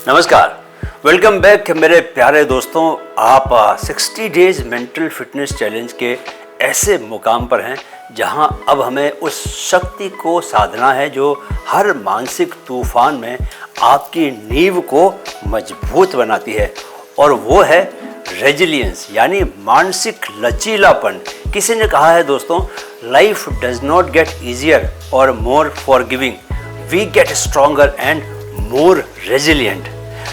नमस्कार, welcome back मेरे प्यारे दोस्तों। आप 60 डेज मेंटल फिटनेस चैलेंज के ऐसे मुकाम पर हैं जहां अब हमें उस शक्ति को साधना है जो हर मानसिक तूफान में आपकी नींव को मजबूत बनाती है, और वो है रेजिलियंस यानी मानसिक लचीलापन। किसी ने कहा है दोस्तों, life does not get easier or more forgiving, we get stronger and more resilient.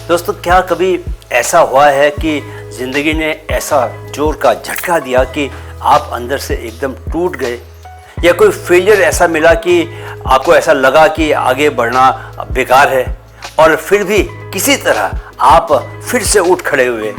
दोस्तों, क्या कभी ऐसा हुआ है कि ज़िंदगी ने ऐसा जोर का झटका दिया कि आप अंदर से एकदम टूट गए, या कोई फेलियर ऐसा मिला कि आपको ऐसा लगा कि आगे बढ़ना बेकार है, और फिर भी किसी तरह आप फिर से उठ खड़े हुए?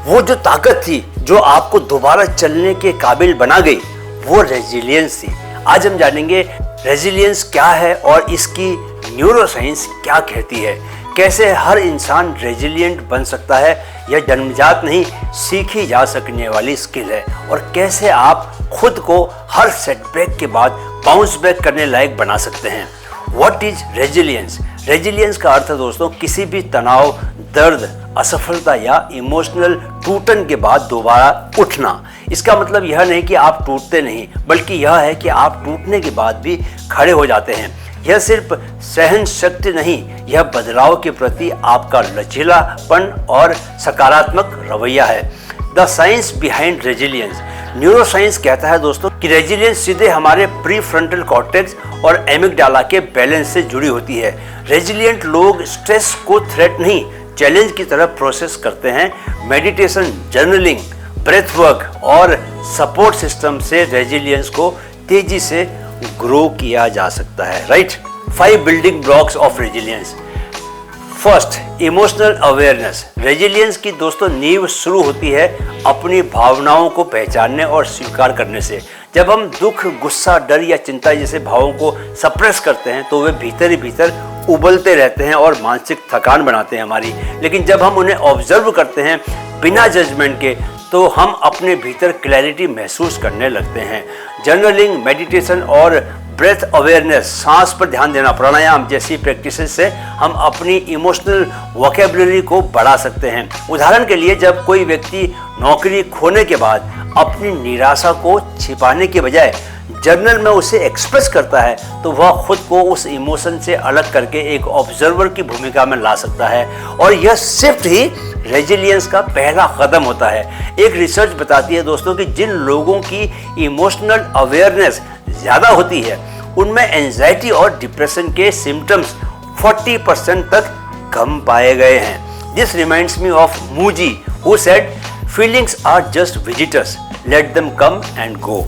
वो जो ताकत थी जो आपको दोबारा चलने के काबिल बना गई, वो रेजिलियंस थी। आज हम जानेंगे रेजिलियंस क्या है और इसकी न्यूरोसाइंस क्या कहती है। कैसे हर इंसान रेजिलियंट बन सकता है, यह जन्मजात नहीं सीखी जा सकने वाली स्किल है, और कैसे आप खुद को हर सेटबैक के बाद बाउंस बैक करने लायक बना सकते हैं। What is resilience? रेजिलियंस का अर्थ है दोस्तों किसी भी तनाव, दर्द, असफलता या इमोशनल टूटन के बाद दोबारा उठना। इसका मतलब यह नहीं कि आप टूटते नहीं, बल्कि यह है कि आप टूटने के बाद भी खड़े हो जाते हैं। यह सिर्फ सहन शक्ति नहीं, यह बदलाव के प्रति आपका लचीलापन और सकारात्मक रवैया है। The science behind resilience. Neuroscience कहता है दोस्तों कि रेजिलियंस सीधे हमारे प्री फ्रंटल कॉर्टेक्स और एमिगडाला के बैलेंस से जुड़ी होती है। रेजिलियंट लोग स्ट्रेस को थ्रेट नहीं, चैलेंज की तरह प्रोसेस करते हैं। मेडिटेशन, जर्नलिंग, ब्रेथ वर्क और सपोर्ट सिस्टम से रेजिलियंस को तेजी से ग्रो किया जा सकता है। Right? 5 building blocks of resilience. First, emotional awareness. Resilience की दोस्तों नींव शुरू होती है अपनी भावनाओं को पहचानने और स्वीकार करने से। जब हम दुख, गुस्सा, डर या चिंता जैसे भावों को सप्रेस करते हैं तो वे भीतर ही भीतर उबलते रहते हैं और मानसिक थकान बनाते हैं हमारी। लेकिन जब हम उन्हें ऑब्जर्व करते हैं बिना जजमेंट के, तो हम अपने भीतर क्लैरिटी महसूस करने लगते हैं। जर्नलिंग, मेडिटेशन और ब्रेथ अवेयरनेस, सांस पर ध्यान देना, प्राणायाम जैसी प्रैक्टिसेस से हम अपनी इमोशनल वोकैबुलरी को बढ़ा सकते हैं। उदाहरण के लिए, जब कोई व्यक्ति नौकरी खोने के बाद अपनी निराशा को छिपाने के बजाय जर्नल में उसे एक्सप्रेस करता है, तो वह खुद को उस इमोशन से अलग करके एक ऑब्जर्वर की भूमिका में ला सकता है, और यह शिफ्ट ही रेजिलियंस का पहला कदम होता है। एक रिसर्च बताती है दोस्तों कि जिन लोगों की इमोशनल अवेयरनेस ज़्यादा होती है, उनमें एंजाइटी और डिप्रेशन के सिम्टम्स 40% तक कम पाए गए हैं। This reminds me of Mooji, who said feelings are just visitors, let them come and go.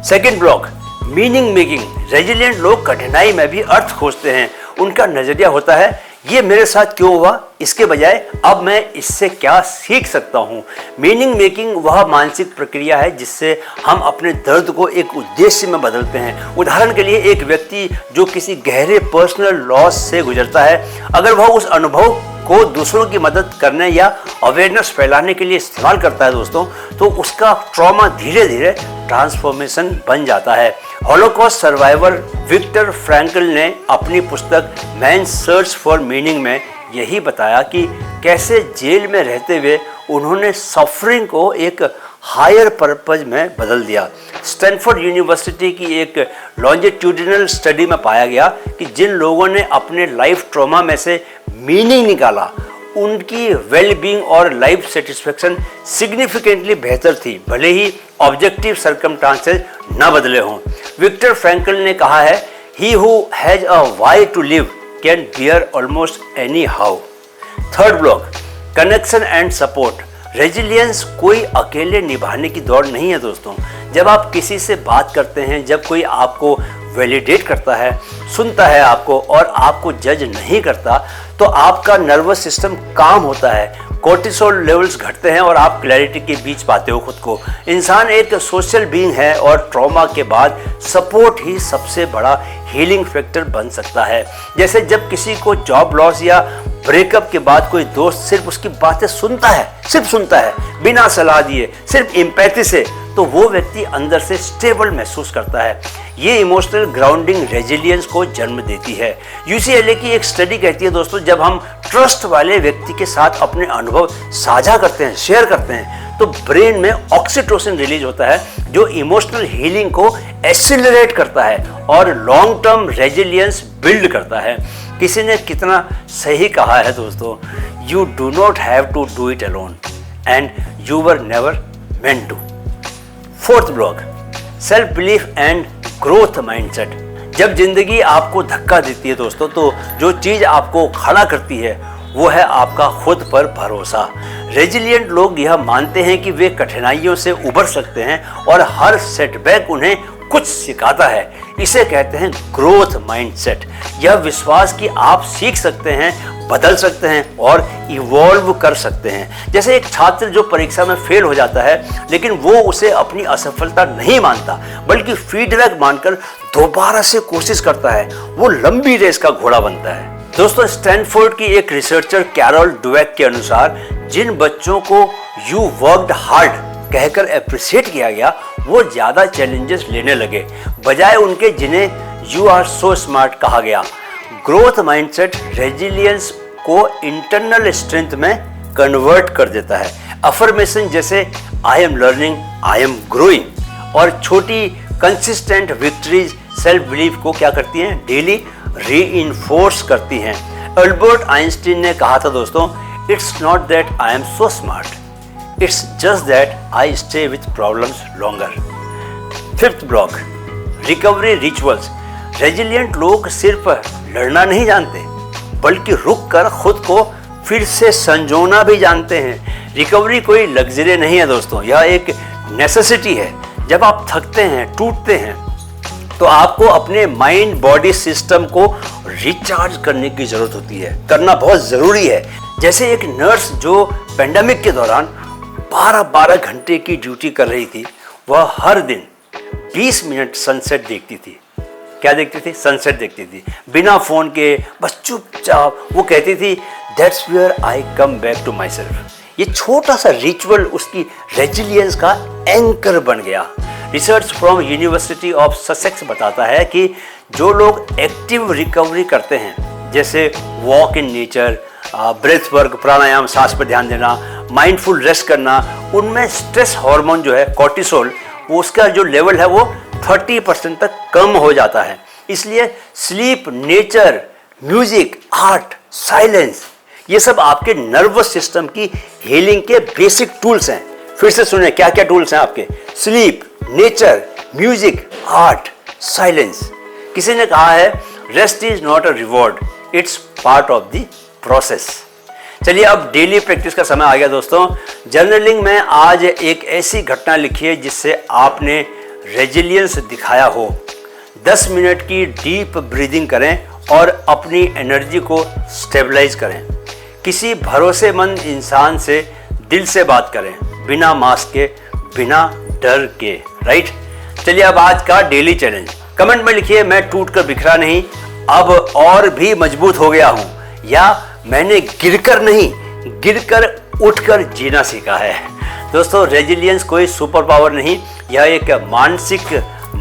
Second block, meaning making. Resilient लोग कठिनाई में भी अर्थ खोजते हैं। उनका नजरिया होता है, ये मेरे साथ क्यों हुआ, इसके बजाय अब मैं इससे क्या सीख सकता हूँ। मीनिंग मेकिंग वह मानसिक प्रक्रिया है जिससे हम अपने दर्द को एक उद्देश्य में बदलते हैं। उदाहरण के लिए, एक व्यक्ति जो किसी गहरे पर्सनल लॉस से गुजरता है, अगर वह उस अनुभव को दूसरों की मदद करने या अवेयरनेस फैलाने के लिए इस्तेमाल करता है दोस्तों, तो उसका ट्रॉमा धीरे धीरे ट्रांसफॉर्मेशन बन जाता है। हॉलोकॉस्ट सर्वाइवर विक्टर फ्रैंकल ने अपनी पुस्तक मैन सर्च फॉर मीनिंग में यही बताया कि कैसे जेल में रहते हुए उन्होंने सफरिंग को एक हायर पर्पज में बदल दिया। स्टैनफोर्ड यूनिवर्सिटी की एक लॉन्जिट्यूडिनल स्टडी में पाया गया कि जिन लोगों ने अपने लाइफ ट्रॉमा में से मीनिंग निकाला, उनकी वेलबींग और लाइफ सेटिस्फेक्शन सिग्निफिकेंटली बेहतर थी, भले ही ऑब्जेक्टिव सर्कमस्टांसेस न बदले हों। विक्टर फ्रैंकल ने कहा है, he who has a why to live can bear almost any how. Third block, connection and support. Resilience कोई अकेले निभाने की दौड़ नहीं है दोस्तों। जब आप किसी से बात करते हैं, जब कोई आपको वैलिडेट करता है, सुनता है आपको और आपको जज नहीं करता, तो आपका नर्वस सिस्टम काम होता है, कोर्टिसोल लेवल्स घटते हैं और आप क्लैरिटी के बीच पाते हो खुद को। इंसान एक सोशल बीइंग है और ट्रॉमा के बाद सपोर्ट ही सबसे बड़ा हीलिंग फैक्टर बन सकता है। जैसे जब किसी को जॉब लॉस या ब्रेकअप के बाद कोई दोस्त सिर्फ उसकी बातें सुनता है, सिर्फ सुनता है बिना सलाह दिए, सिर्फ एम्पैथी से, तो वो व्यक्ति अंदर से स्टेबल महसूस करता है। ये इमोशनल ग्राउंडिंग रेजिलियंस को जन्म देती है। यूसीएलए की एक स्टडी कहती है दोस्तों, जब हम ट्रस्ट वाले व्यक्ति के साथ अपने अनुभव साझा करते हैं, शेयर करते हैं, तो ब्रेन में ऑक्सीटोसिन रिलीज होता है जो इमोशनल हीलिंग को एक्सीलरेट करता है और लॉन्ग टर्म रेजिलियंस बिल्ड करता है। किसी ने कितना सही कहा है दोस्तों, you do not have to do it alone and you were never meant to. Fourth block, self belief and growth mindset. जब जिंदगी आपको धक्का देती है दोस्तों, तो जो चीज आपको खड़ा करती है वो है आपका खुद पर भरोसा। रेजिलिएंट लोग यह मानते हैं कि वे कठिनाइयों से उबर सकते हैं और हर सेटबैक उन्हें कुछ सिखाता है। इसे कहते हैं ग्रोथ माइंडसेट। यह विश्वास कि आप सीख सकते हैं, बदल सकते हैं और इवॉल्व कर सकते हैं। जैसे एक छात्र जो परीक्षा में फेल हो जाता है, लेकिन वो उसे अपनी असफलता नहीं मानता बल्कि फीडबैक मानकर दोबारा से कोशिश करता है, वो लंबी रेस का घोड़ा बनता है। दोस्तों, स्टैनफोर्ड की एक रिसर्चर कैरोल डुवेक के अनुसार जिन बच्चों को यू वर्कड हार्ड कहकर अप्रिशिएट किया गया, वो ज्यादा चैलेंजेस लेने लगे बजाय उनके जिन्हें यू आर सो स्मार्ट कहा गया। ग्रोथ माइंडसेट रेजिलियंस को इंटरनल स्ट्रेंथ में कन्वर्ट कर देता है। अफर्मेशन जैसे I am learning, I am growing और छोटी कंसिस्टेंट विक्ट्रीज सेल्फ बिलीफ को क्या करती हैं, डेली रीइंफोर्स करती हैं। अल्बर्ट आइंस्टीन ने कहा था दोस्तों, it's not that I am so smart, it's just that I stay with problems longer. Fifth block, recovery rituals. Resilient लोग सिर्फ लड़ना नहीं जानते बल्कि रुक कर खुद को फिर से संजोना भी जानते हैं। रिकवरी कोई लग्जरी नहीं है दोस्तों, यह एक नेसेसिटी है। जब आप थकते हैं, टूटते हैं, तो आपको अपने माइंड बॉडी सिस्टम को रिचार्ज करने की जरूरत होती है, करना बहुत जरूरी है। जैसे एक नर्स जो पेंडेमिक के दौरान 12-12 घंटे की ड्यूटी कर रही थी, वह हर दिन 20 मिनट सनसेट देखती थी। क्या देखती थी? सनसेट देखती थी, बिना फोन के, बस चुपचाप। वो कहती थी, that's where I come back to myself. ये छोटा सा रिचुअल उसकी रेजिलियंस का एंकर बन गया। Research from university of Sussex बताता है कि जो लोग एक्टिव रिकवरी करते हैं, जैसे walk in nature, breath work, pranayama, सांस पर ध्यान देना, माइंडफुल रेस्ट करना, उनमें स्ट्रेस हार्मोन जो है कॉर्टिसोल, उसका जो लेवल है वो 30% तक कम हो जाता है। इसलिए sleep, nature, music, art, silence, ये सब आपके नर्वस सिस्टम की हीलिंग के बेसिक टूल्स हैं। फिर से सुने क्या क्या टूल्स हैं आपके, sleep, nature, music, art, silence. किसी ने कहा है, rest is not a reward, it's part of the process. चलिए अब डेली प्रैक्टिस का समय आ गया दोस्तों। जर्नलिंग में आज एक ऐसी घटना लिखिए जिससे आपने रेजिलियंस दिखाया हो। 10 मिनट की डीप ब्रीदिंग करें और अपनी एनर्जी को स्टेबलाइज करें। किसी भरोसेमंद इंसान से दिल से बात करें, बिना मास्क के, बिना डर के, राइट। चलिए अब आज का डेली चैलेंज। कमेंट में लिखिए, मैं टूट कर बिखरा नहीं, अब और भी मजबूत हो गया हूं, या मैंने गिरकर नहीं, गिरकर उठकर जीना सीखा है। दोस्तों, रेजिलियंस कोई सुपर पावर नहीं, यह एक मानसिक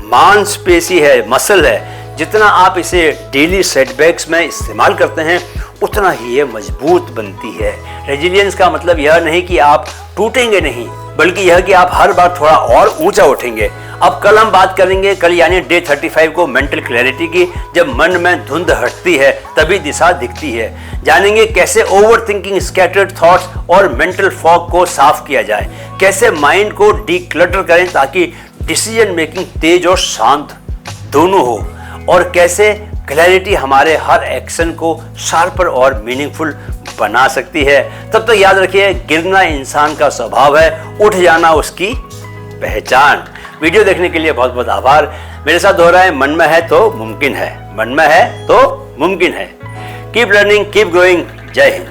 मांसपेशी है, मसल है। जितना आप इसे डेली सेटबैक्स में इस्तेमाल करते हैं, उतना ही ये मजबूत बनती है। रेजिलियंस का मतलब यह नहीं कि आप टूटेंगे नहीं, बल्कि यह कि आप हर बार थोड़ा और ऊंचा उठेंगे। अब कल हम बात करेंगे, कल यानी डे 35 को, मेंटल क्लैरिटी की। जब मन में धुंध हटती है तभी दिशा दिखती है। जानेंगे कैसे ओवर थिंकिंग, स्कैटर्ड थॉट्स और मेंटल फॉग को साफ किया जाए, कैसे माइंड को डीक्लटर करें ताकि डिसीजन मेकिंग तेज और शांत दोनों हो, और कैसे क्लैरिटी हमारे हर एक्शन को शार्पर और मीनिंगफुल बना सकती है। तब तक याद रखिए, गिरना इंसान का स्वभाव है, उठ जाना उसकी पहचान। वीडियो देखने के लिए बहुत बहुत आभार। मेरे साथ दोहराएं, मन में है तो मुमकिन है, मन में है तो मुमकिन है। Keep learning, keep growing. जय हिंद।